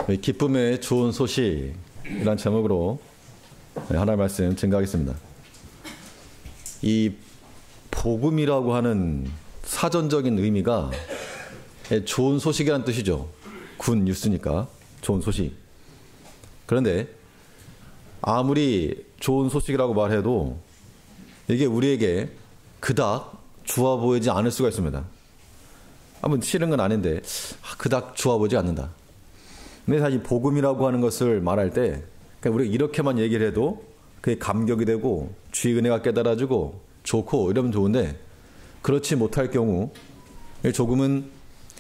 기쁨의 좋은 소식이란 제목으로 하나의 말씀 증거하겠습니다. 이 복음이라고 하는 사전적인 의미가 좋은 소식이라는 뜻이죠. 굿 뉴스니까 좋은 소식. 그런데 아무리 좋은 소식이라고 말해도 이게 우리에게 그닥 좋아 보이지 않을 수가 있습니다. 한번 싫은 건 아닌데 그닥 좋아 보이지 않는다. 근데 사실 복음이라고 하는 것을 말할 때 우리가 이렇게만 얘기를 해도 그게 감격이 되고 주의 은혜가 깨달아지고 좋고 이러면 좋은데, 그렇지 못할 경우 조금은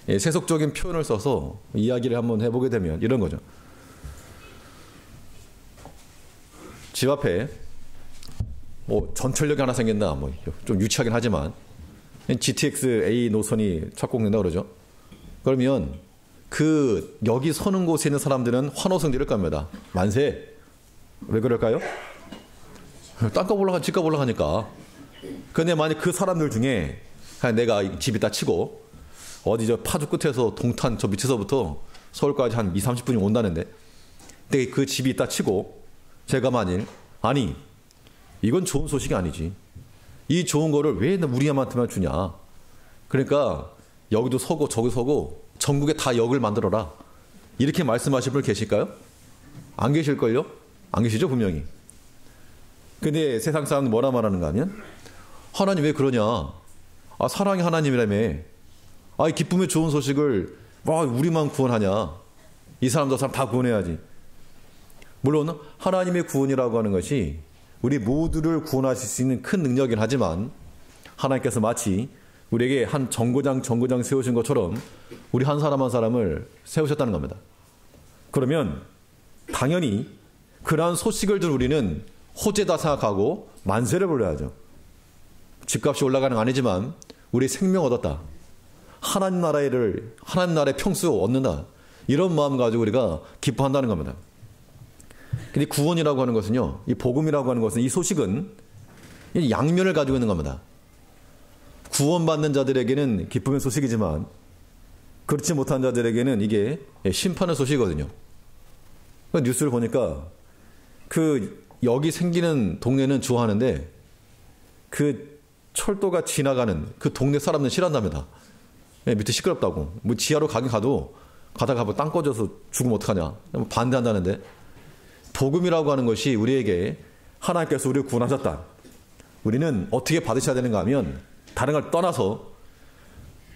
세속적인 표현을 써서 이야기를 한번 해보게 되면 이런 거죠. 집 앞에 뭐 전철역이 하나 생긴다, 뭐 좀 유치하긴 하지만 GTX A 노선이 착공된다 그러죠. 그러면 그 여기 서는 곳에 있는 사람들은 환호성 지를 겁니다. 만세. 왜 그럴까요? 땅값 올라가, 집값 올라가니까. 근데 만약 그 사람들 중에 내가 집 있다 치고 어디 저 파주 끝에서 동탄 저 밑에서부터 서울까지 한 20-30분이 온다는데, 근데 그 집이 있다 치고 제가 만일 아니 이건 좋은 소식이 아니지, 이 좋은 거를 왜 우리한테만 주냐, 그러니까 여기도 서고 저기 서고 전국에 다 역을 만들어라, 이렇게 말씀하실 분 계실까요? 안 계실걸요? 안 계시죠 분명히. 근데 세상 사람은 뭐라 말하는가 하면, 하나님 왜 그러냐, 아 사랑이 하나님이라며, 아 이 기쁨의 좋은 소식을 와 우리만 구원하냐, 이 사람 저 사람 다 구원해야지. 물론 하나님의 구원이라고 하는 것이 우리 모두를 구원하실 수 있는 큰 능력이긴 하지만, 하나님께서 마치 우리에게 한 정거장 세우신 것처럼 우리 한 사람 한 사람을 세우셨다는 겁니다. 그러면 당연히 그러한 소식을 들 우리는 호재다 생각하고 만세를 불러야죠. 집값이 올라가는 건 아니지만 우리 생명 얻었다, 하나님 나라의 평수 얻는다, 이런 마음 가지고 우리가 기뻐한다는 겁니다. 근데 구원이라고 하는 것은요, 이 복음이라고 하는 것은, 이 소식은 양면을 가지고 있는 겁니다. 구원받는 자들에게는 기쁨의 소식이지만 그렇지 못한 자들에게는 이게 심판의 소식이거든요. 뉴스를 보니까 여기 생기는 동네는 좋아하는데 그 철도가 지나가는 그 동네 사람들은 싫어한답니다. 밑에 시끄럽다고. 뭐 지하로 가도 가다가 뭐 땅 꺼져서 죽으면 어떡하냐, 반대한다는데, 복음이라고 하는 것이 우리에게 하나님께서 우리를 구원하셨다, 우리는 어떻게 받으셔야 되는가 하면, 다른 걸 떠나서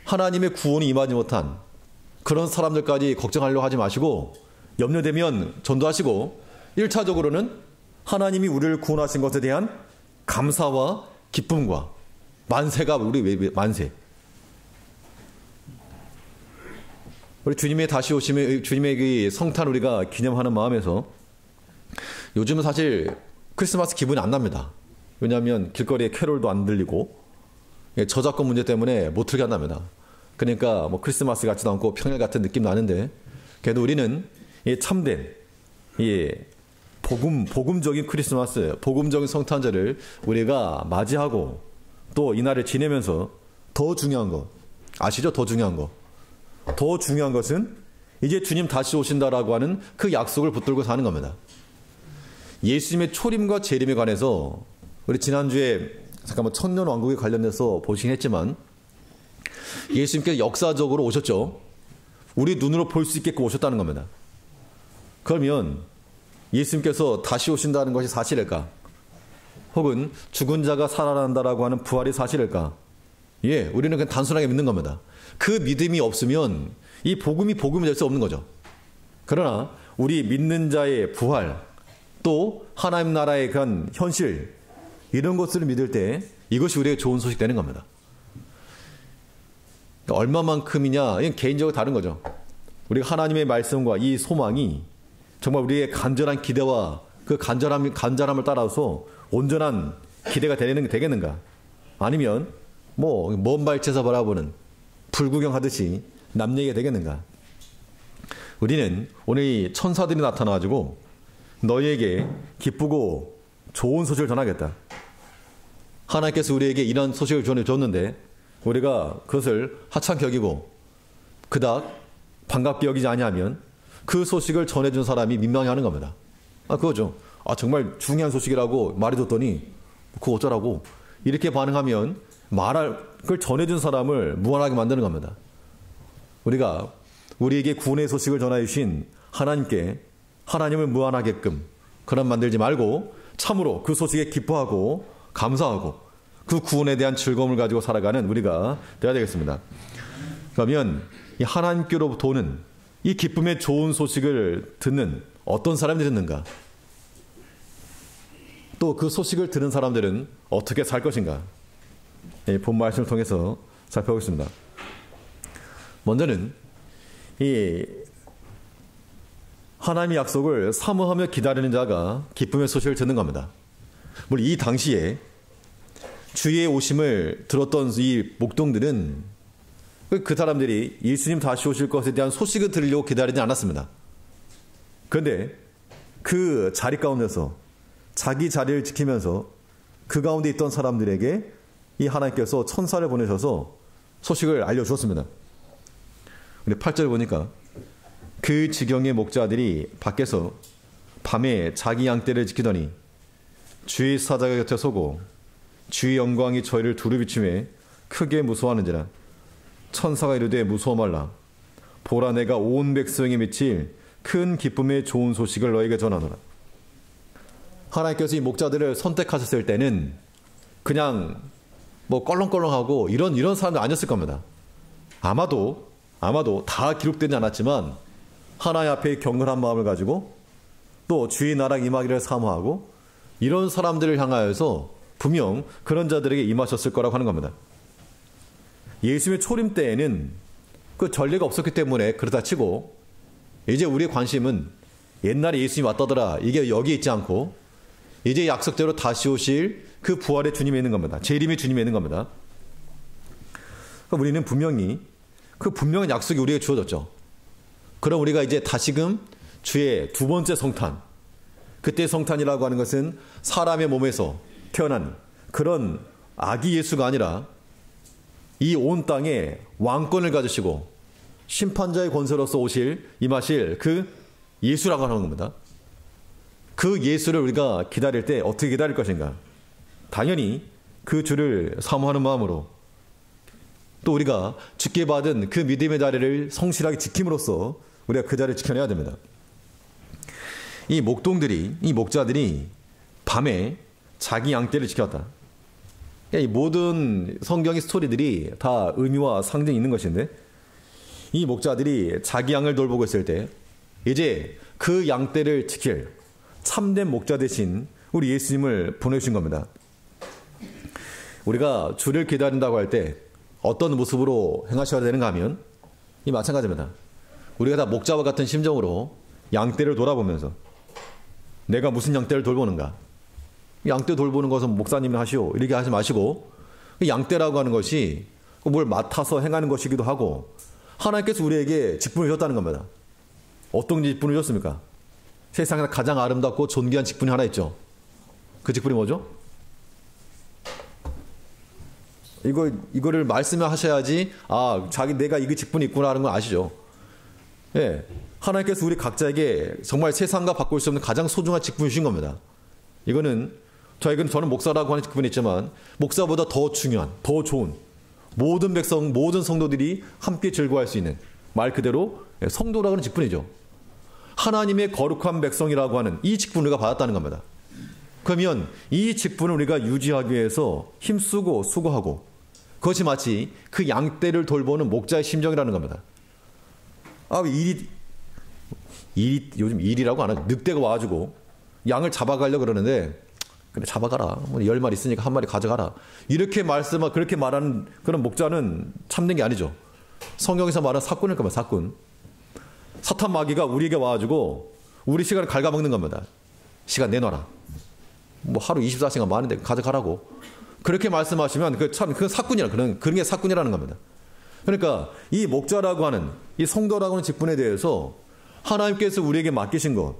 하나님의 구원이 임하지 못한 그런 사람들까지 걱정하려고 하지 마시고, 염려되면 전도하시고, 1차적으로는 하나님이 우리를 구원하신 것에 대한 감사와 기쁨과 만세가 우리 만세. 우리 주님의 다시 오심에, 주님의 그 성탄 우리가 기념하는 마음에서 요즘은 사실 크리스마스 기분이 안 납니다. 왜냐하면 길거리에 캐롤도 안 들리고 저작권 문제 때문에 못 틀게 한답니다. 그러니까 뭐 크리스마스 같지도 않고 평일 같은 느낌 나는데, 그래도 우리는 참된 복음적인 크리스마스, 복음적인 성탄절을 우리가 맞이하고 또 이날을 지내면서, 더 중요한 거 아시죠? 더 중요한 것은 이제 주님 다시 오신다라고 하는 그 약속을 붙들고 사는 겁니다. 예수님의 초림과 재림에 관해서 우리 지난주에 잠깐만 천년왕국에 관련해서 보시긴 했지만, 예수님께서 역사적으로 오셨죠. 우리 눈으로 볼 수 있게끔 오셨다는 겁니다. 그러면 예수님께서 다시 오신다는 것이 사실일까? 혹은 죽은 자가 살아난다라고 하는 부활이 사실일까? 예, 우리는 그냥 단순하게 믿는 겁니다. 그 믿음이 없으면 이 복음이 될 수 없는 거죠. 그러나 우리 믿는 자의 부활, 또 하나님 나라의 그런 현실, 이런 것들을 믿을 때 이것이 우리에게 좋은 소식 되는 겁니다. 얼마만큼이냐, 이건 개인적으로 다른 거죠. 우리가 하나님의 말씀과 이 소망이 정말 우리의 간절한 기대와 그 간절함을 따라서 온전한 기대가 되겠는가? 아니면 뭐 먼 발치에서 바라보는 불구경하듯이 남 얘기가 되겠는가? 우리는 오늘 이 천사들이 나타나가지고 너희에게 기쁘고 좋은 소식을 전하겠다, 하나님께서 우리에게 이런 소식을 전해줬는데 우리가 그것을 하찮게 여기고 그닥 반갑게 여기지 아니하면 그 소식을 전해준 사람이 민망해하는 겁니다. 그거죠. 정말 중요한 소식이라고 말해줬더니 그거 어쩌라고 이렇게 반응하면 그걸 전해준 사람을 무안하게 만드는 겁니다. 우리가 우리에게 구원의 소식을 전해 주신 하나님께 하나님을 무안하게끔 그런 만들지 말고 참으로 그 소식에 기뻐하고 감사하고 그 구원에 대한 즐거움을 가지고 살아가는 우리가 되어야 되겠습니다. 그러면 이 하나님께로부터 오는 이 기쁨의 좋은 소식을 듣는 어떤 사람들이 듣는가? 또 그 소식을 들은 사람들은 어떻게 살 것인가? 본 말씀을 통해서 살펴보겠습니다. 먼저는 이 하나님의 약속을 사모하며 기다리는 자가 기쁨의 소식을 듣는 겁니다. 물론 이 당시에 주의 오심을 들었던 이 목동들은 그 사람들이 예수님 다시 오실 것에 대한 소식을 들으려고 기다리지 않았습니다. 그런데 그 자리 가운데서 자기 자리를 지키면서 그 가운데 있던 사람들에게 이 하나님께서 천사를 보내셔서 소식을 알려주었습니다. 근데 8절 보니까 그 지경의 목자들이 밖에서 밤에 자기 양떼를 지키더니 주의 사자가 곁에 서고 주의 영광이 저희를 두루 비추매 크게 무서워하는지라. 천사가 이르되 무서워 말라. 보라 내가 온 백성에 미칠 큰 기쁨의 좋은 소식을 너에게 전하노라. 하나님께서 이 목자들을 선택하셨을 때는 그냥 껄렁껄렁하고 이런 사람들 아니었을 겁니다. 아마도 다 기록되지 않았지만 하나님 앞에 경건한 마음을 가지고 또 주의 나라 임하기를 사모하고 이런 사람들을 향하여서 분명 그런 자들에게 임하셨을 거라고 하는 겁니다. 예수님의 초림 때에는 그 전례가 없었기 때문에 그렇다 치고 이제 우리의 관심은 옛날에 예수님이 왔다더라 이게 여기에 있지 않고 이제 약속대로 다시 오실 그 부활의 주님에 있는 겁니다. 재림의 주님에 있는 겁니다. 우리는 분명히 그 분명한 약속이 우리에게 주어졌죠. 그럼 우리가 이제 다시금 주의 두 번째 성탄, 그때 성탄이라고 하는 것은 사람의 몸에서 태어난 그런 아기 예수가 아니라 이 온 땅에 왕권을 가지시고 심판자의 권세로서 임하실 그 예수라고 하는 겁니다. 그 예수를 우리가 기다릴 때 어떻게 기다릴 것인가? 당연히 그 주를 사모하는 마음으로 또 우리가 주께 받은 그 믿음의 자리를 성실하게 지킴으로써 우리가 그 자리를 지켜내야 됩니다. 이 목자들이 밤에 자기 양떼를 지켰다. 이 모든 성경의 스토리들이 다 의미와 상징이 있는 것인데 이 목자들이 자기 양을 돌보고 있을 때 이제 그 양떼를 지킬 참된 목자 대신 우리 예수님을 보내주신 겁니다. 우리가 주를 기다린다고 할 때 어떤 모습으로 행하셔야 되는가 하면 이 마찬가지입니다. 우리가 다 목자와 같은 심정으로 양떼를 돌아보면서 내가 무슨 양떼를 돌보는가? 양떼 돌보는 것은 목사님이 하시오 이렇게 하지 마시고 양떼라고 하는 것이 뭘 맡아서 행하는 것이기도 하고 하나님께서 우리에게 직분을 주셨다는 겁니다. 어떤 직분을 주셨습니까? 세상에서 가장 아름답고 존귀한 직분이 하나 있죠. 그 직분이 뭐죠? 이거를 말씀하셔야지 내가 이 직분이 있구나 하는 건 아시죠? 예, 하나님께서 우리 각자에게 정말 세상과 바꿀 수 없는 가장 소중한 직분을 주신 겁니다. 저는 목사라고 하는 직분이 있지만 목사보다 더 중요한, 더 좋은 모든 백성, 모든 성도들이 함께 즐거워할 수 있는 말 그대로 성도라고 하는 직분이죠. 하나님의 거룩한 백성이라고 하는 이 직분을 우리가 받았다는 겁니다. 그러면 이 직분을 우리가 유지하기 위해서 힘쓰고 수고하고 그것이 마치 그 양떼를 돌보는 목자의 심정이라는 겁니다. 요즘 일이라고 안 하죠. 늑대가 와가지고 양을 잡아가려고 그러는데 그래 잡아가라. 10마리 있으니까 한 마리 가져가라. 이렇게 그렇게 말하는 그런 목자는 참된 게 아니죠. 성경에서 말하는 사꾼일 겁니다. 사꾼. 사탄 마귀가 우리에게 와가지고 우리 시간을 갉아먹는 겁니다. 시간 내놔라. 하루 24시간 많은데 가져가라고. 그렇게 말씀하시면 그 사꾼이라 그런 게 사꾼이라는 겁니다. 그러니까 이 목자라고 하는 이 성도라고 하는 직분에 대해서 하나님께서 우리에게 맡기신 것,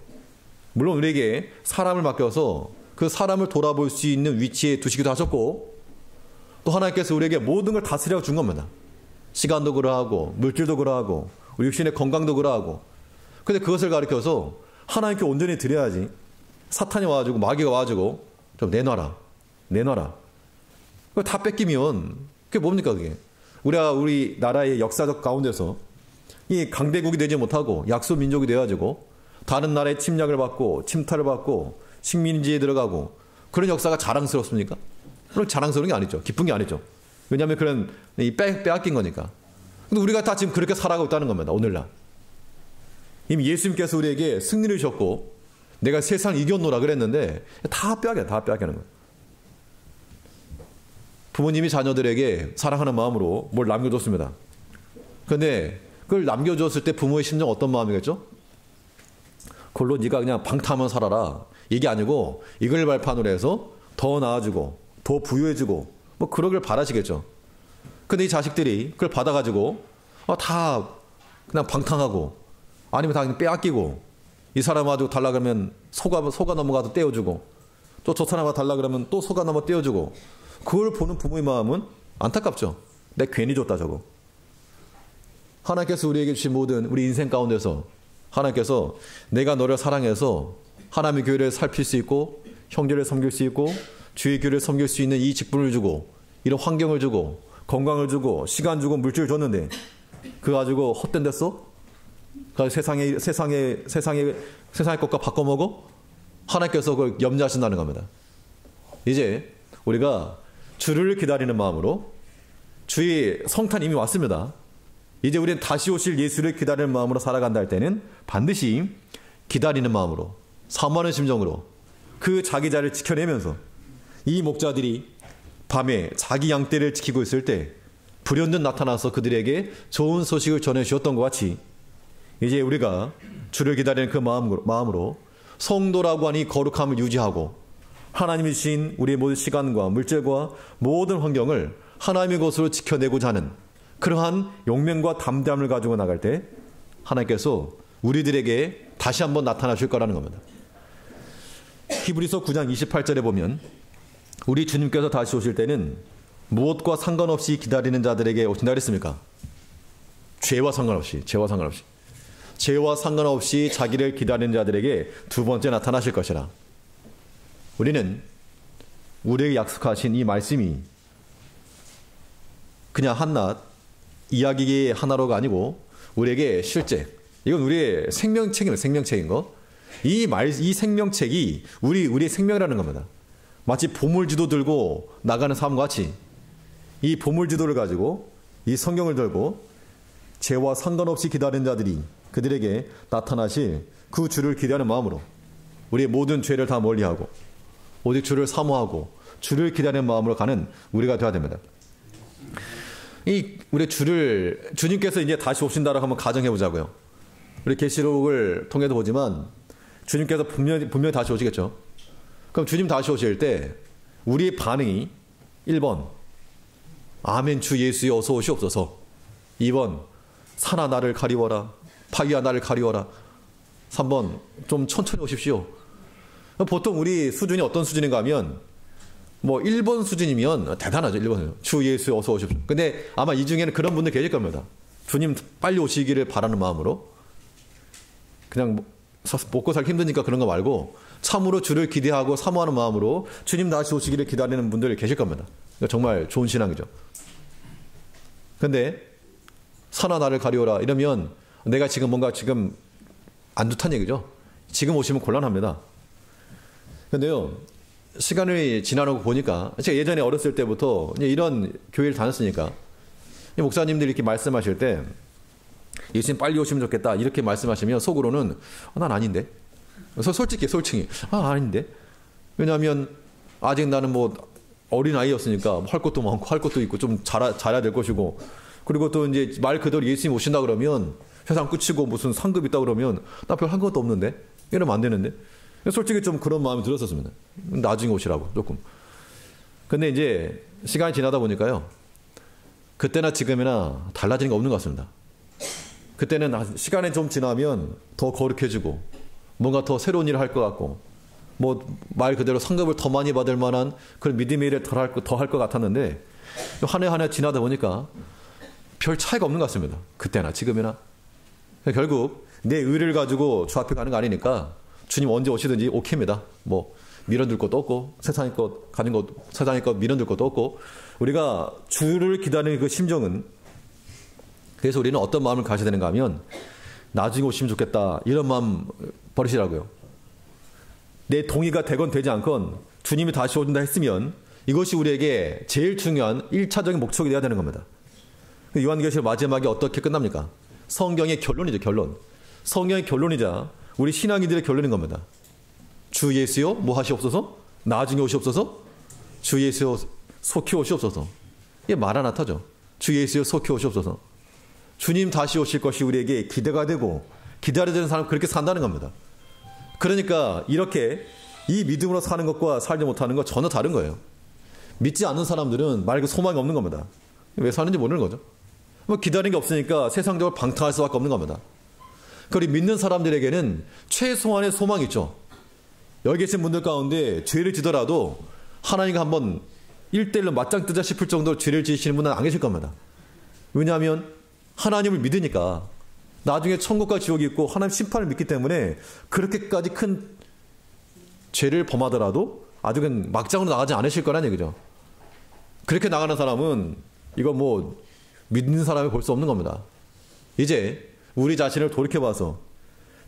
물론 우리에게 사람을 맡겨서 그 사람을 돌아볼 수 있는 위치에 두시기도 하셨고 또 하나님께서 우리에게 모든 걸 다스려 준 겁니다. 시간도 그러하고 물질도 그러하고 우리 육신의 건강도 그러하고 근데 그것을 가리켜서 하나님께 온전히 드려야지. 사탄이 와가지고 마귀가 와가지고 좀 내놔라. 그거 다 뺏기면 그게 뭡니까 그게? 우리 나라의 역사적 가운데서 이 강대국이 되지 못하고 약소 민족이 돼가지고 다른 나라의 침략을 받고 침탈을 받고 식민지에 들어가고 그런 역사가 자랑스럽습니까? 그럼 자랑스러운 게 아니죠. 기쁜 게 아니죠. 왜냐하면 그런 빼앗긴 거니까. 근데 우리가 다 지금 그렇게 살아가고 있다는 겁니다. 오늘날. 이미 예수님께서 우리에게 승리를 주셨고 내가 세상을 이겼노라 그랬는데 다 빼앗겨는 거예요. 부모님이 자녀들에게 사랑하는 마음으로 뭘 남겨줬습니다. 그런데 그걸 남겨줬을 때 부모의 심정 어떤 마음이겠죠? 그걸로 네가 그냥 방탕하면 살아라. 이게 아니고 이걸 발판으로 해서 더 나아지고 더 부유해지고 뭐 그러길 바라시겠죠. 근데 이 자식들이 그걸 받아가지고 다 그냥 방탕하고 아니면 다 그냥 빼앗기고 이 사람 가지고 달라 그러면 속아 넘어가서 떼어주고 또 저 사람 달라 그러면 또 속아 넘어 떼어주고 그걸 보는 부모의 마음은 안타깝죠. 내가 괜히 줬다 저거. 하나님께서 우리에게 주신 모든 우리 인생 가운데서 하나님께서 내가 너를 사랑해서 하나님의 교회를 살필 수 있고 형제를 섬길 수 있고 주의 교회를 섬길 수 있는 이 직분을 주고 이런 환경을 주고 건강을 주고 시간 주고 물질을 줬는데 그거 가지고 헛된 됐어? 세상의 것과 바꿔먹어? 하나님께서 그걸 염려하신다는 겁니다. 이제 우리가 주를 기다리는 마음으로 주의 성탄 이미 왔습니다. 이제 우리는 다시 오실 예수를 기다리는 마음으로 살아간다 할 때는 반드시 기다리는 마음으로 사모하는 심정으로 그 자기 자리를 지켜내면서 이 목자들이 밤에 자기 양떼를 지키고 있을 때 불현듯 나타나서 그들에게 좋은 소식을 전해주셨던 것 같이 이제 우리가 주를 기다리는 그 마음으로 성도라고 하니 거룩함을 유지하고 하나님이 주신 우리의 모든 시간과 물질과 모든 환경을 하나님의 것으로 지켜내고자 하는 그러한 용맹과 담대함을 가지고 나갈 때 하나님께서 우리들에게 다시 한번 나타나실 거라는 겁니다. 히브리서 9장 28절에 보면 우리 주님께서 다시 오실 때는 무엇과 상관없이 기다리는 자들에게 오신다 그랬습니까? 죄와 상관없이 자기를 기다리는 자들에게 두 번째 나타나실 것이라. 우리는 우리에게 약속하신 이 말씀이 그냥 한낱 이야기 하나로가 아니고 우리에게 실제 이건 우리의 생명책인 거. 이 생명책이 우리의 생명이라는 겁니다. 마치 보물지도 들고 나가는 삶과 같이 이 보물지도를 가지고 이 성경을 들고 죄와 상관없이 기다리는 자들이 그들에게 나타나실 그 주를 기대하는 마음으로 우리의 모든 죄를 다 멀리하고 오직 주를 사모하고 주를 기다리는 마음으로 가는 우리가 되어야 됩니다. 우리 주님께서 이제 다시 오신다라고 한번 가정해 보자고요. 우리 계시록을 통해서 보지만 주님께서 분명히 다시 오시겠죠. 그럼 주님 다시 오실 때 우리의 반응이 1번 아멘 주 예수여 어서 오시옵소서. 2번 산아 나를 가리워라. 파위야 나를 가리워라. 3번 좀 천천히 오십시오. 보통 우리 수준이 어떤 수준인가 하면 뭐 1번 수준이면 대단하죠. 1번 주 예수 어서 오십시오. 근데 아마 이 중에는 그런 분들 계실 겁니다. 주님 빨리 오시기를 바라는 마음으로 그냥 먹고 살기 힘드니까 그런 거 말고 참으로 주를 기대하고 사모하는 마음으로 주님 다시 오시기를 기다리는 분들이 계실 겁니다. 정말 좋은 신앙이죠. 근데 선아 나를 가리오라 이러면 내가 지금 뭔가 지금 안 좋다는 얘기죠. 지금 오시면 곤란합니다. 근데요, 시간이 지나고 보니까 제가 예전에 어렸을 때부터 이런 교회를 다녔으니까 목사님들이 이렇게 말씀하실 때 예수님 빨리 오시면 좋겠다 이렇게 말씀하시면 속으로는 난 아닌데. 그래서 솔직히 아닌데. 왜냐하면 아직 나는 뭐 어린 아이였으니까 할 것도 많고 할 것도 있고 좀 잘해야 될 것이고 그리고 또 이제 말 그대로 예수님 오신다 그러면 세상 끝이고 무슨 상급 있다 그러면 나 별 한 것도 없는데 이러면 안 되는데. 솔직히 좀 그런 마음이 들었었습니다. 나중에 오시라고 조금. 근데 이제 시간이 지나다 보니까요. 그때나 지금이나 달라지는 게 없는 것 같습니다. 그때는 시간이 좀 지나면 더 거룩해지고 뭔가 더 새로운 일을 할 것 같고 뭐 말 그대로 상급을 더 많이 받을 만한 그런 믿음의 일을 더 할 것 같았는데 한 해 한 해 지나다 보니까 별 차이가 없는 것 같습니다. 그때나 지금이나. 결국 내 의를 가지고 주 앞에 가는 거 아니니까 주님 언제 오시든지 오케이입니다. 뭐 밀어둘 것도 없고 세상의 것 가진 것 세상의 것 밀어둘 것도 없고 우리가 주를 기다리는 그 심정은 그래서 우리는 어떤 마음을 가져야 되는가 하면 나중에 오시면 좋겠다 이런 마음 버리시라고요. 내 동의가 되건 되지 않건 주님이 다시 오신다 했으면 이것이 우리에게 제일 중요한 1차적인 목적이 되어야 되는 겁니다. 요한계시록 마지막에 어떻게 끝납니까? 성경의 결론이죠. 결론. 성경의 결론이자 우리 신앙인들의 결론인 겁니다. 주 예수여 뭐 하시옵소서? 나중에 오시옵소서? 주 예수여 속히 오시옵소서. 이게 마라나타죠. 주 예수여 속히 오시옵소서. 주님 다시 오실 것이 우리에게 기대가 되고 기다려야 되는 사람은 그렇게 산다는 겁니다. 그러니까 이렇게 이 믿음으로 사는 것과 살지 못하는 것 전혀 다른 거예요. 믿지 않는 사람들은 말 그 소망이 없는 겁니다. 왜 사는지 모르는 거죠. 뭐 기다리는 게 없으니까 세상적으로 방탕할 수밖에 없는 겁니다. 그리고 믿는 사람들에게는 최소한의 소망이 있죠. 여기 계신 분들 가운데 죄를 지더라도 하나님과 한번 1대1로 맞짱 뜨자 싶을 정도로 죄를 지으시는 분은 안 계실 겁니다. 왜냐하면 하나님을 믿으니까 나중에 천국과 지옥이 있고 하나님 심판을 믿기 때문에 그렇게까지 큰 죄를 범하더라도 아직은 막장으로 나가지 않으실 거란 얘기죠. 그렇게 나가는 사람은 이거 뭐 믿는 사람이 볼 수 없는 겁니다. 이제 우리 자신을 돌이켜봐서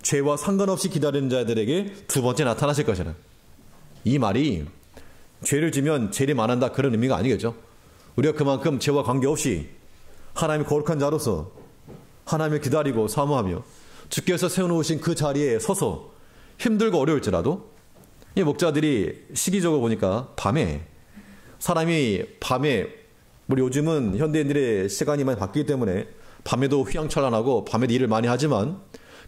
죄와 상관없이 기다리는 자들에게 두 번째 나타나실 것이라. 이 말이 죄를 지면 죄를 만한다 그런 의미가 아니겠죠. 우리가 그만큼 죄와 관계없이 하나님의 거룩한 자로서 하나님을 기다리고 사모하며 주께서 세워놓으신 그 자리에 서서 힘들고 어려울지라도 이 목자들이 시기적으로 보니까 밤에 사람이 밤에 우리 요즘은 현대인들의 시간이 많이 바뀌기 때문에 밤에도 휘황찬란하고 밤에도 일을 많이 하지만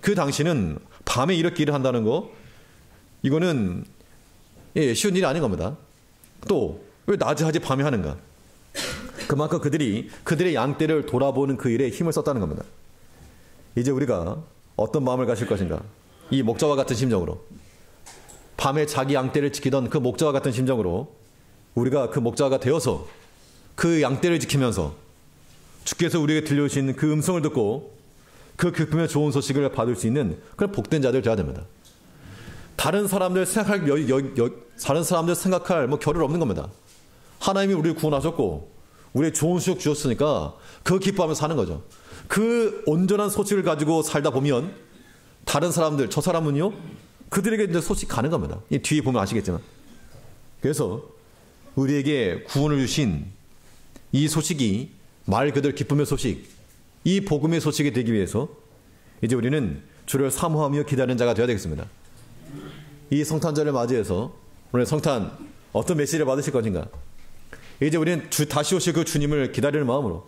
그 당시는 밤에 이렇게 일을 한다는 거 이거는 쉬운 일이 아닌 겁니다. 또 왜 낮에 하지 밤에 하는가? 그만큼 그들이 그들의 양떼를 돌아보는 그 일에 힘을 썼다는 겁니다. 이제 우리가 어떤 마음을 가질 것인가? 이 목자와 같은 심정으로 밤에 자기 양떼를 지키던 그 목자와 같은 심정으로 우리가 그 목자가 되어서 그 양떼를 지키면서 주께서 우리에게 들려주신 그 음성을 듣고 그 기쁨의 좋은 소식을 받을 수 있는 그런 복된 자들 되어야 됩니다. 다른 사람들 생각할 뭐 겨를 없는 겁니다. 하나님이 우리를 구원하셨고 우리의 좋은 수욕 주셨으니까 그 기뻐하면서 사는 거죠. 그 온전한 소식을 가지고 살다 보면 다른 사람들 저 사람은요 그들에게 이제 소식 가는 겁니다. 이 뒤에 보면 아시겠지만 그래서 우리에게 구원을 주신 이 소식이 말 그대로 기쁨의 소식 이 복음의 소식이 되기 위해서 이제 우리는 주를 사모하며 기다리는 자가 되어야 되겠습니다. 이 성탄절을 맞이해서 오늘 성탄 어떤 메시지를 받으실 것인가? 이제 우리는 다시 오실 그 주님을 기다리는 마음으로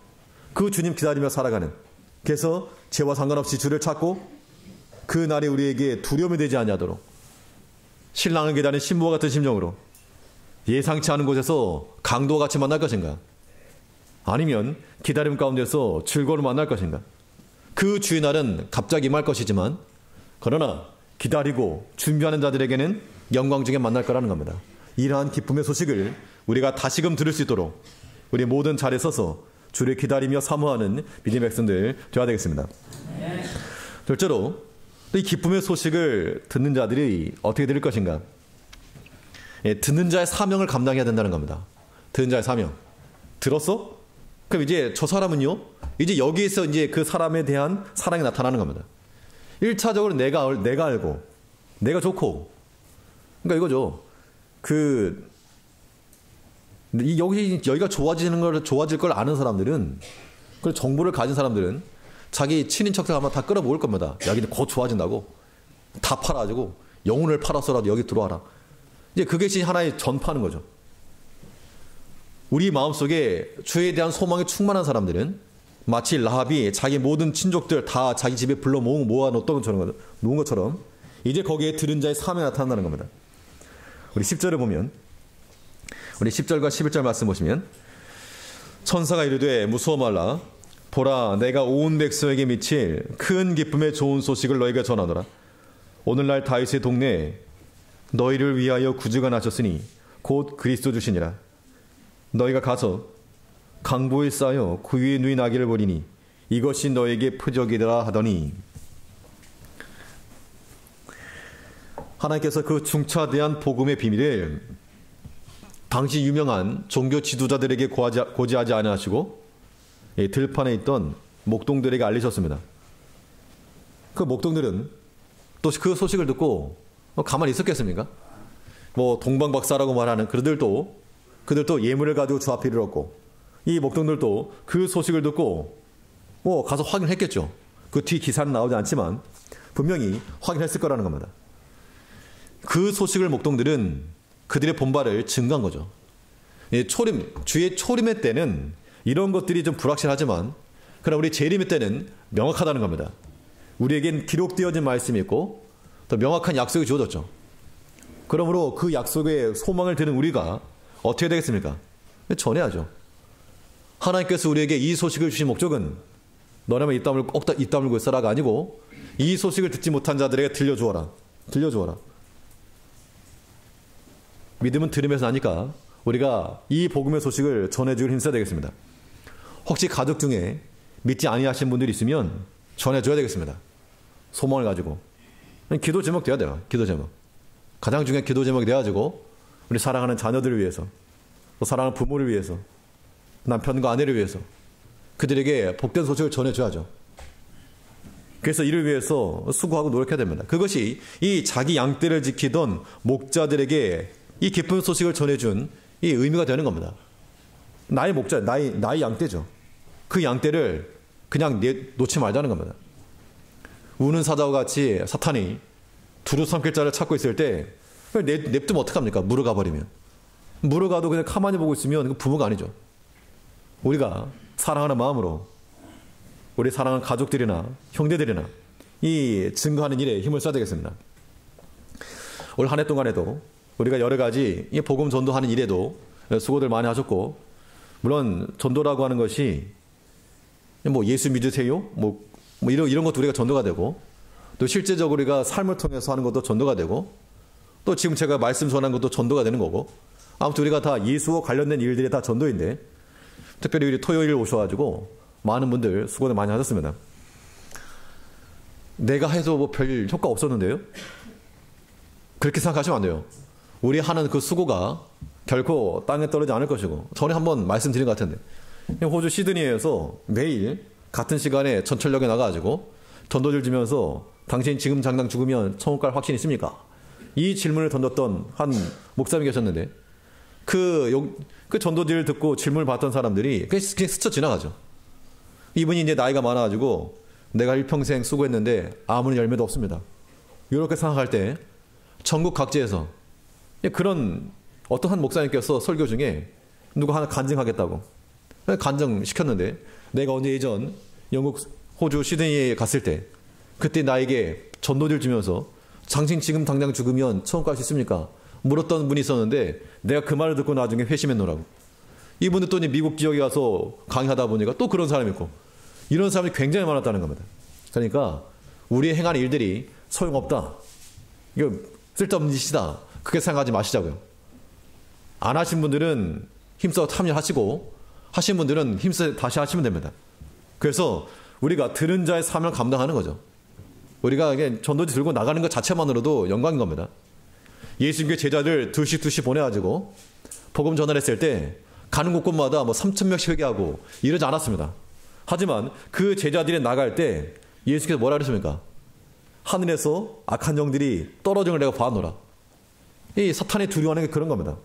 그 주님 기다리며 살아가는 그래서 죄와 상관없이 주를 찾고 그 날이 우리에게 두려움이 되지 아니하도록 신랑을 기다리는 신부와 같은 심정으로 예상치 않은 곳에서 강도와 같이 만날 것인가? 아니면 기다림 가운데서 즐거움을 만날 것인가? 그 주의 날은 갑자기 임할 것이지만 그러나 기다리고 준비하는 자들에게는 영광 중에 만날 거라는 겁니다. 이러한 기쁨의 소식을 우리가 다시금 들을 수 있도록 우리 모든 자리에 서서 주를 기다리며 사모하는 믿음의 백성들 되어야 되겠습니다. 둘째로 이 기쁨의 소식을 듣는 자들이 어떻게 들을 것인가? 듣는 자의 사명을 감당해야 된다는 겁니다. 듣는 자의 사명. 들었어? 그럼 이제 저 사람은요? 이제 여기에서 이제 그 사람에 대한 사랑이 나타나는 겁니다. 1차적으로 내가 알고, 내가 좋고. 그러니까 이거죠. 여기가 좋아질 걸 아는 사람들은, 그 정보를 가진 사람들은 자기 친인척들 아마 다 끌어모을 겁니다. 여기는 곧 좋아진다고. 다 팔아가지고 영혼을 팔아서라도 여기 들어와라. 이제 그것이 하나의 전파하는 거죠. 우리 마음속에 주에 대한 소망이 충만한 사람들은 마치 라합이 자기 모든 친족들 다 자기 집에 불러 모아놓은 것처럼 이제 거기에 들은 자의 사명이 나타난다는 겁니다. 우리 10절을 보면 우리 10절과 11절 말씀 보시면 천사가 이르되 무서워 말라 보라 내가 온 백성에게 미칠 큰 기쁨의 좋은 소식을 너희에게 전하노라. 오늘날 다윗의 동네에 너희를 위하여 구주가 나셨으니 곧 그리스도 주시니라. 너희가 가서 강보에 쌓여 그 위에 누인 아기를 보리니 이것이 너에게 표적이더라 하더니 하나님께서 그 중차대한 복음의 비밀을 당시 유명한 종교 지도자들에게 고지하지 아니하시고 들판에 있던 목동들에게 알리셨습니다. 그 목동들은 또 그 소식을 듣고 가만히 있었겠습니까? 뭐 동방박사라고 말하는 그들도 예물을 가지고 주 앞에 이르렀고, 이 목동들도 그 소식을 듣고 뭐 가서 확인했겠죠. 그 뒤 기사는 나오지 않지만 분명히 확인했을 거라는 겁니다. 그 소식을 목동들은 그들의 본발을 증거한 거죠. 주의 초림의 때는 이런 것들이 좀 불확실하지만, 그러나 우리 재림의 때는 명확하다는 겁니다. 우리에겐 기록되어진 말씀이 있고 또 명확한 약속이 주어졌죠. 그러므로 그 약속에 소망을 드는 우리가 어떻게 되겠습니까? 전해야죠. 하나님께서 우리에게 이 소식을 주신 목적은 너라면 입 다물고 있어라가 아니고, 이 소식을 듣지 못한 자들에게 들려주어라. 믿음은 들으면서 나니까 우리가 이 복음의 소식을 전해주길 힘써야 되겠습니다. 혹시 가족 중에 믿지 아니하신 분들이 있으면 전해줘야 되겠습니다. 소망을 가지고. 기도 제목 돼야 돼요. 기도 제목. 가장 중요한 기도 제목이 돼가지고 우리 사랑하는 자녀들을 위해서, 또 사랑하는 부모를 위해서, 남편과 아내를 위해서 그들에게 복된 소식을 전해줘야죠. 그래서 이를 위해서 수고하고 노력해야 됩니다. 그것이 이 자기 양떼를 지키던 목자들에게 이 기쁜 소식을 전해준 이 의미가 되는 겁니다. 나의 목자, 나의 양떼죠. 그 양떼를 그냥 놓지 말자는 겁니다. 우는 사자와 같이 사탄이 두루 삼킬 자를 찾고 있을 때 냅두면 어떡합니까? 물어가 버리면. 물어가도 그냥 가만히 보고 있으면 그 부모가 아니죠. 우리가 사랑하는 마음으로 우리 사랑하는 가족들이나 형제들이나 이 증거하는 일에 힘을 써야 되겠습니다. 올 한 해 동안에도 우리가 여러 가지 이 복음 전도하는 일에도 수고들 많이 하셨고, 물론 전도라고 하는 것이 뭐 예수 믿으세요? 뭐 이런 것도 우리가 전도가 되고, 또 실제적으로 우리가 삶을 통해서 하는 것도 전도가 되고, 또 지금 제가 말씀 전하는 것도 전도가 되는 거고, 아무튼 우리가 다 예수와 관련된 일들이 다 전도인데, 특별히 우리 토요일 오셔가지고 많은 분들 수고를 많이 하셨습니다. 내가 해도 뭐 별 효과 없었는데요? 그렇게 생각하시면 안 돼요. 우리 하는 그 수고가 결코 땅에 떨어지지 않을 것이고, 전에 한번 말씀드린 것 같은데, 호주 시드니에서 매일 같은 시간에 전철역에 나가가지고 전도를 주면서 당신 지금 당장 죽으면 천국 갈 확신 있습니까? 이 질문을 던졌던 한 목사님이 계셨는데, 그 전도지를 듣고 질문을 받던 사람들이 그냥 스쳐 지나가죠. 이분이 이제 나이가 많아가지고 내가 일평생 수고했는데 아무런 열매도 없습니다. 이렇게 생각할 때 전국 각지에서 그런 어떤 한 목사님께서 설교 중에 누가 하나 간증하겠다고 간증시켰는데, 내가 언제 예전 영국 호주 시드니에 갔을 때 그때 나에게 전도지를 주면서 당신 지금 당장 죽으면 천국 갈 수 있습니까? 물었던 분이 있었는데 내가 그 말을 듣고 나중에 회심했노라고. 이분은 또 미국 지역에 가서 강의하다 보니까 또 그런 사람이 있고, 이런 사람이 굉장히 많았다는 겁니다. 그러니까 우리의 행하는 일들이 소용없다, 이거 쓸데없는 짓이다, 그렇게 생각하지 마시자고요. 안 하신 분들은 힘써 참여하시고, 하신 분들은 힘써 다시 하시면 됩니다. 그래서 우리가 들은 자의 사명을 감당하는 거죠. 우리가 전도지 들고 나가는 것 자체만으로도 영광인 겁니다. 예수님께 제자들 둘씩 보내가지고 복음 전환했을 때 가는 곳곳마다 뭐 3,000명씩 회개하고 이러지 않았습니다. 하지만 그 제자들이 나갈 때 예수께서 뭐라 그랬습니까? 하늘에서 악한 영들이 떨어진 걸 내가 봐노라. 이 사탄이 두려워하는 게 그런 겁니다.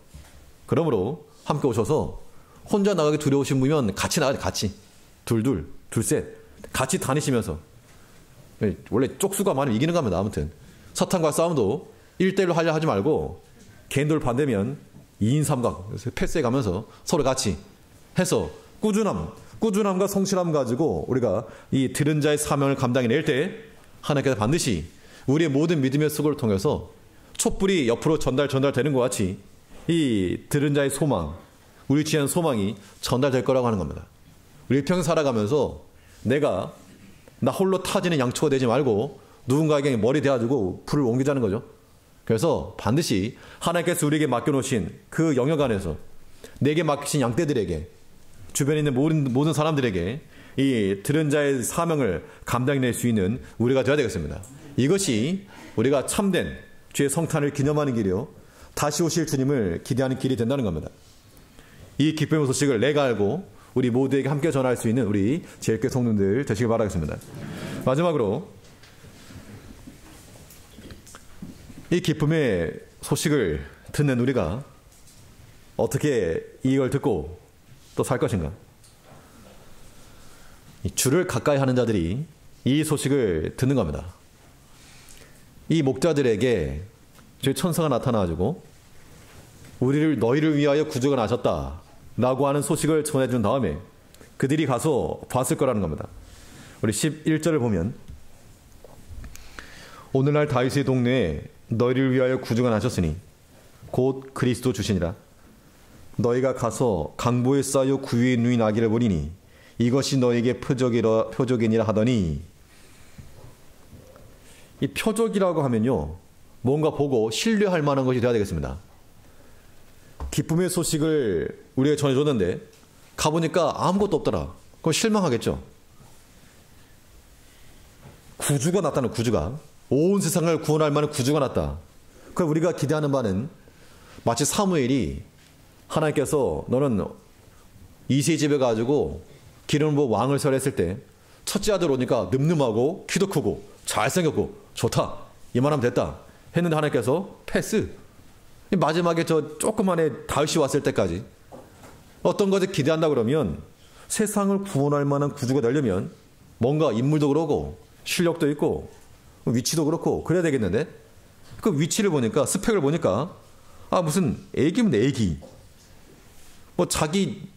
그러므로 함께 오셔서 혼자 나가기 두려우신 분이면 같이 나가죠. 같이. 둘셋. 같이 다니시면서. 원래 쪽수가 많으면 이기는 겁니다. 아무튼 사탄과 싸움도 1대1로 하려 하지 말고 개인들 반대면 2인 3각 패스해 가면서 서로 같이 해서 꾸준함과 성실함 가지고 우리가 이 들은 자의 사명을 감당해낼 때 하나님께서 반드시 우리의 모든 믿음의 수고를 통해서 촛불이 옆으로 전달되는 것 같이 이 들은 자의 소망, 우리 지향 소망이 전달될 거라고 하는 겁니다. 우리 평생 살아가면서 나 홀로 타지는 양초가 되지 말고 누군가에게 머리 대가지고 불을 옮기자는 거죠. 그래서 반드시 하나님께서 우리에게 맡겨놓으신 그 영역 안에서 내게 맡기신 양떼들에게, 주변에 있는 모든 사람들에게 이 들은 자의 사명을 감당해낼 수 있는 우리가 되어야 되겠습니다. 이것이 우리가 참된 주의 성탄을 기념하는 길이요, 다시 오실 주님을 기대하는 길이 된다는 겁니다. 이 기쁨의 소식을 내가 알고 우리 모두에게 함께 전할 수 있는 우리 제일교회 성도들 되시길 바라겠습니다. 마지막으로 이 기쁨의 소식을 듣는 우리가 어떻게 이걸 듣고 또 살 것인가? 주를 가까이 하는 자들이 이 소식을 듣는 겁니다. 이 목자들에게 주의 천사가 나타나가지고 너희를 위하여 구주가 나셨다 라고 하는 소식을 전해준 다음에 그들이 가서 봤을 거라는 겁니다. 우리 11절을 보면, 오늘날 다윗의 동네에 너희를 위하여 구주가 나셨으니 곧 그리스도 주시니라. 너희가 가서 강보에 쌓여 구유에 누인 아기를 보리니 이것이 너에게 표적이니라 하더니, 이 표적이라고 하면요, 뭔가 보고 신뢰할 만한 것이 되어야 되겠습니다. 기쁨의 소식을 우리가 전해줬는데 가보니까 아무것도 없더라. 그럼 실망하겠죠. 구주가 났다는, 구주가, 온 세상을 구원할 만한 구주가 났다. 그럼 우리가 기대하는 바는 마치 사무엘이 하나님께서 너는 이새의 집에 가지고 기름을 부어 왕을 설했을 때 첫째 아들 오니까 늠름하고 키도 크고 잘생겼고 좋다, 이만하면 됐다 했는데 하나님께서 패스. 마지막에 저 조그만해 다윗이 왔을 때까지 어떤 것을 기대한다 그러면 세상을 구원할 만한 구주가 되려면 뭔가 인물도 그러고 실력도 있고 위치도 그렇고 그래야 되겠는데, 그 위치를 보니까, 스펙을 보니까 무슨 애기면 애기, 뭐 자기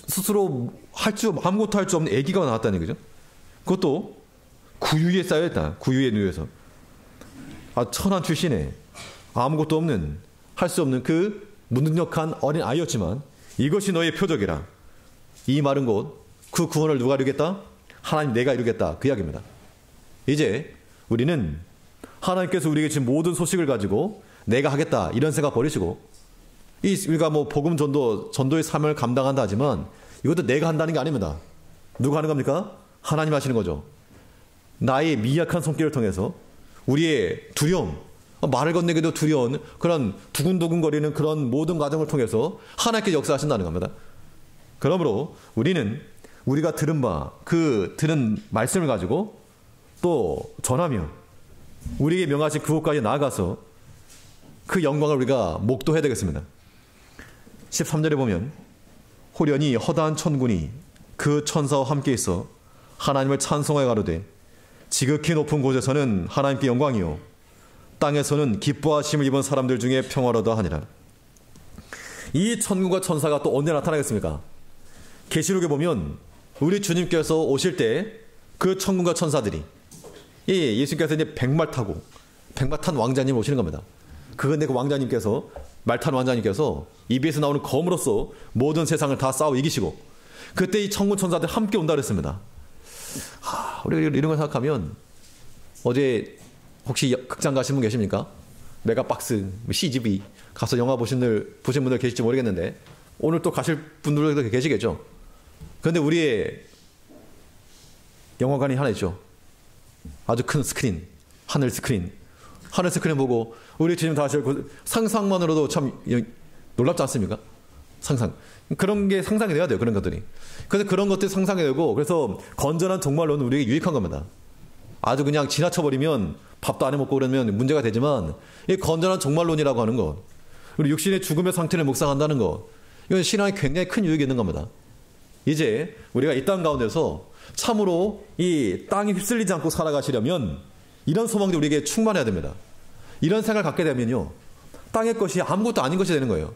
스스로 아무것도 할 줄 없는 애기가 나왔다는 거죠. 그것도 구유에 쌓여있다. 구유에 누워서 천한 출신에 아무것도 없는, 할 수 없는 그 무능력한 어린 아이였지만 이것이 너의 표적이라. 이 말은 곧 그 구원을 누가 이루겠다? 하나님 내가 이루겠다, 그 이야기입니다. 이제 우리는 하나님께서 우리에게 지금 모든 소식을 가지고 내가 하겠다 이런 생각 버리시고, 우리가 뭐 복음 전도의 삶을 감당한다 하지만 이것도 내가 한다는 게 아닙니다. 누가 하는 겁니까? 하나님 하시는 거죠. 나의 미약한 손길을 통해서 우리의 두려움, 말을 건네기도 두려운 그런 두근두근거리는 그런 모든 과정을 통해서 하나님께서 역사하신다는 겁니다. 그러므로 우리는 우리가 들은 들은 말씀을 가지고 또 전하며 우리에게 명하신 그곳까지 나아가서 그 영광을 우리가 목도해야 되겠습니다. 13절에 보면, 호련히 허다한 천군이 그 천사와 함께 있어 하나님을 찬송하여 가로되 지극히 높은 곳에서는 하나님께 영광이요 땅에서는 기뻐하심을 입은 사람들 중에 평화로다 하니라. 이 천군과 천사가 또 언제 나타나겠습니까? 계시록에 보면 우리 주님께서 오실 때 그 천군과 천사들이, 예수님께서 이제 백말 탄 왕자님 오시는 겁니다. 그건데 그 왕자님께서, 말 탄 왕자님께서 입에서 나오는 검으로써 모든 세상을 다 싸워 이기시고, 그때 이 천군 천사들 함께 온다 그랬습니다. 우리가 이런 걸 생각하면, 어제 혹시 극장 가신 분 계십니까? 메가박스, CGV 가서 영화 보신 분들 계실지 모르겠는데 오늘 또 가실 분들도 계시겠죠. 그런데 우리의 영화관이 하나 있죠. 아주 큰 스크린, 하늘 스크린 보고 우리 주님 다 상상만으로도 참 놀랍지 않습니까? 상상. 그런 게 상상이 돼야 돼요. 그런 것들이. 그래서 그런 것들이 상상이 되고, 그래서 건전한 종말론은 우리에게 유익한 겁니다. 아주 그냥 지나쳐버리면 밥도 안 해먹고 그러면 문제가 되지만, 이 건전한 종말론이라고 하는 것, 우리 육신의 죽음의 상태를 묵상한다는 것, 이건 신앙에 굉장히 큰 유익이 있는 겁니다. 이제 우리가 이 땅 가운데서 참으로 이 땅에 휩쓸리지 않고 살아가시려면 이런 소망들이 우리에게 충만해야 됩니다. 이런 생각을 갖게 되면요, 땅의 것이 아무것도 아닌 것이 되는 거예요.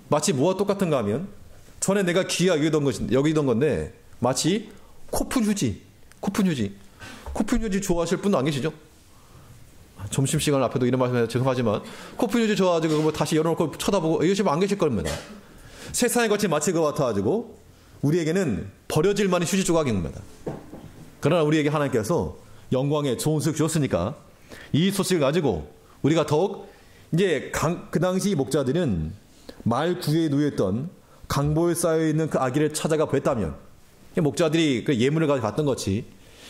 마치 뭐와 똑같은가 하면, 전에 내가 귀하게 여기던 건데 마치 코푼 휴지 좋아하실 분도 안 계시죠? 점심시간 앞에도 이런 말씀해서 죄송하지만 코푼 휴지 좋아가지고 다시 열어놓고 쳐다보고 이러시면 안 계실 겁니다. 세상의 것이 마치 그와 같아가지고 우리에게는 버려질 만한 휴지 조각입니다. 그러나 우리에게 하나님께서 영광의 좋은 소식 주셨으니까 이 소식을 가지고 우리가 더욱, 이제 그 당시 목자들은 말 구유에 누워있던 강보에 쌓여있는 그 아기를 찾아가 뵀다면, 목자들이 그 예물을 가지고 갔던 것이,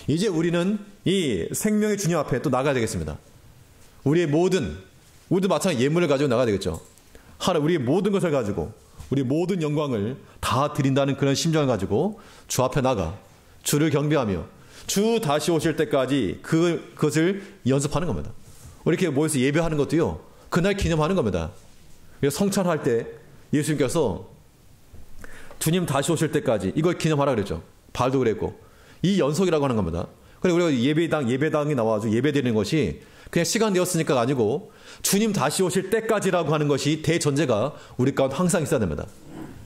이제 우리는 이 생명의 주님 앞에 또 나가야 되겠습니다. 우리의 모든, 우리도 마찬가지 예물을 가지고 나가야 되겠죠. 우리의 모든 것을 가지고, 우리 모든 영광을 다 드린다는 그런 심정을 가지고 주 앞에 나가 주를 경배하며 주 다시 오실 때까지 그것을 연습하는 겁니다. 이렇게 모여서 예배하는 것도요, 그날 기념하는 겁니다. 성찬할 때 예수님께서 주님 다시 오실 때까지 이걸 기념하라 그랬죠. 발도 그랬고, 이 연속이라고 하는 겁니다. 그리고 우리가 예배당에 나와서 예배드리는 것이 그냥 시간 되었으니까가 아니고 주님 다시 오실 때까지라고 하는 것이 대전제가 우리 가운데 항상 있어야 됩니다.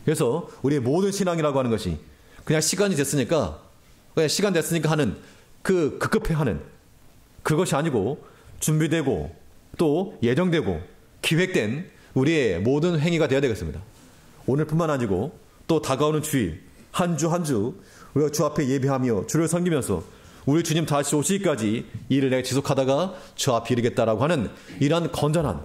그래서 우리의 모든 신앙이라고 하는 것이 그냥 시간이 됐으니까, 그냥 시간 됐으니까 하는 그 급급해하는 그것이 아니고 준비되고 또 예정되고 기획된 우리의 모든 행위가 되어야 되겠습니다. 오늘뿐만 아니고 또 다가오는 주일 한 주 한 주 우리가 주 앞에 예배하며 주를 섬기면서 우리 주님 다시 오시기까지 이 일을 내가 지속하다가 주 앞에 이르겠다라고 하는 이러한 건전한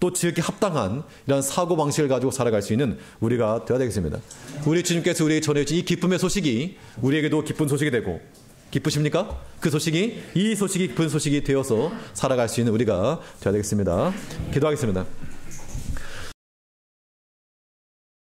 또 지극히 합당한 이러한 사고방식을 가지고 살아갈 수 있는 우리가 되어야 되겠습니다. 우리 주님께서 우리에게 전해주신 이 기쁨의 소식이 우리에게도 기쁜 소식이 되고, 기쁘십니까? 그 소식이, 이 소식이 기쁜 소식이 되어서 살아갈 수 있는 우리가 되어야 되겠습니다. 기도하겠습니다.